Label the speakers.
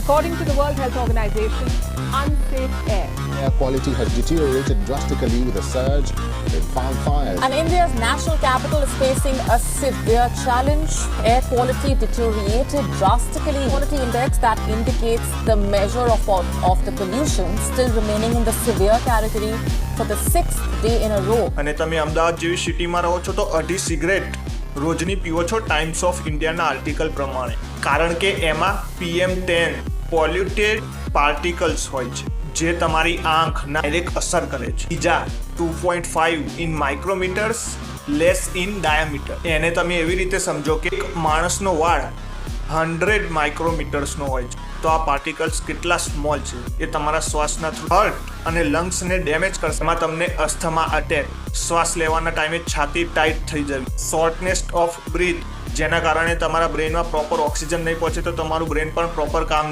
Speaker 1: According to the World Health Organization, unsafe air.
Speaker 2: Air quality has deteriorated drastically with a surge in farm fires.
Speaker 3: And India's national capital is facing a severe challenge. Air quality deteriorated drastically. Quality index that indicates the measure of the pollution still remaining in the severe category for the 6th day in a row.
Speaker 4: અને તમે અમદાવાદ જેવી સિટીમાં રહો છો તો 2.5 cigarette રોજની પીવો છો ટાઈમ્સ ઓફ ઇન્ડિયાના આર્ટિકલ પ્રમાણે, કારણ કે એમાં PM10 પોલ્યુટેડ પાર્ટિકલ્સ હોય છે જે તમારી આંખના ડાયરેક્ટ અસર કરે છે. બીજા 2.5 ઇન માઇક્રોમીટર્સ લેસ ઇન ડાયામીટર. એને તમે એવી રીતે સમજો કે એક માણસનો વાળ 100 માઇક્રોમીટર્સનો હોય છે, તો આ પાર્ટિકલ્સ કેટલા સ્મોલ છે એ તમારા શ્વાસના થ્રુ હાર્ટ અને લંગ્સને ડેમેજ કરશે. એમાં તમને અસ્થમા અટેક, શ્વાસ લેવાના ટાઈમે છાતી ટાઈટ થઈ જવી, શોર્ટનેસ ઓફ બ્રીથ, જેના કારણે તમારા બ્રેનમાં પ્રોપર ઓક્સિજન નહીં પહોંચે તો તમારું બ્રેન પણ પ્રોપર કામ નહીં